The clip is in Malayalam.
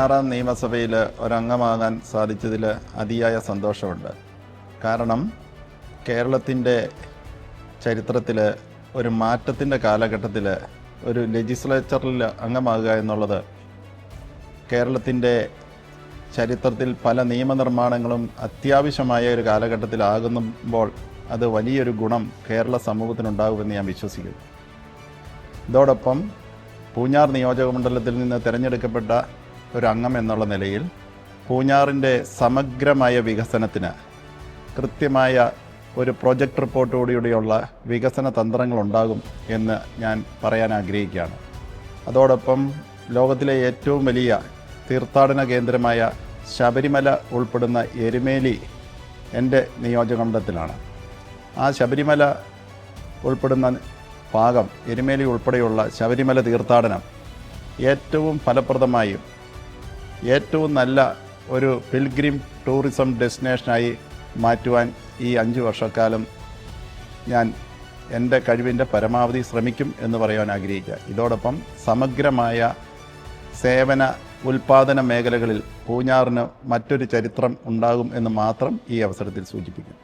16-ാം നിയമസഭയിൽ ഒരംഗമാകാൻ സാധിച്ചതിൽ അതിയായ സന്തോഷമുണ്ട്. കാരണം കേരളത്തിൻ്റെ ചരിത്രത്തിൽ ഒരു മാറ്റത്തിൻ്റെ കാലഘട്ടത്തിൽ ഒരു ലെജിസ്ലേച്ചറിൽ അംഗമാകുക എന്നുള്ളത് കേരളത്തിൻ്റെ ചരിത്രത്തിൽ പല നിയമനിർമ്മാണങ്ങളും അത്യാവശ്യമായ ഒരു കാലഘട്ടത്തിലാകുമ്പോൾ അത് വലിയൊരു ഗുണം കേരള സമൂഹത്തിനുണ്ടാകുമെന്ന് ഞാൻ വിശ്വസിക്കുന്നു. ഇതോടൊപ്പം പൂഞ്ഞാർ നിയോജകമണ്ഡലത്തിൽ നിന്ന് തിരഞ്ഞെടുക്കപ്പെട്ട ഒരു അംഗം എന്നുള്ള നിലയിൽ പൂഞ്ഞാറിൻ്റെ സമഗ്രമായ വികസനത്തിന് കൃത്യമായ ഒരു പ്രൊജക്ട് റിപ്പോർട്ടോടുകൂടിയുള്ള വികസന തന്ത്രങ്ങളുണ്ടാകും എന്ന് ഞാൻ പറയാൻ ആഗ്രഹിക്കുകയാണ്. അതോടൊപ്പം ലോകത്തിലെ ഏറ്റവും വലിയ തീർത്ഥാടന കേന്ദ്രമായ ശബരിമല ഉൾപ്പെടുന്ന എരുമേലി എൻ്റെ നിയോജകമണ്ഡലത്തിലാണ്. ആ ശബരിമല ഉൾപ്പെടുന്ന ഭാഗം, എരുമേലി ഉൾപ്പെടെയുള്ള ശബരിമല തീർത്ഥാടനം ഏറ്റവും ഫലപ്രദമായും ഏറ്റവും നല്ല ഒരു പിൽഗ്രിം ടൂറിസം ഡെസ്റ്റിനേഷനായി മാറ്റുവാൻ ഈ 5 വർഷക്കാലം ഞാൻ എൻ്റെ കഴിവിൻ്റെ പരമാവധി ശ്രമിക്കും എന്ന് പറയാൻ ആഗ്രഹിക്കുക. ഇതോടൊപ്പം സമഗ്രമായ സേവന ഉൽപ്പാദന മേഖലകളിൽ പൂഞ്ഞാറിന് മറ്റൊരു ചരിത്രം ഉണ്ടാകും എന്ന് മാത്രം ഈ അവസരത്തിൽ സൂചിപ്പിക്കും.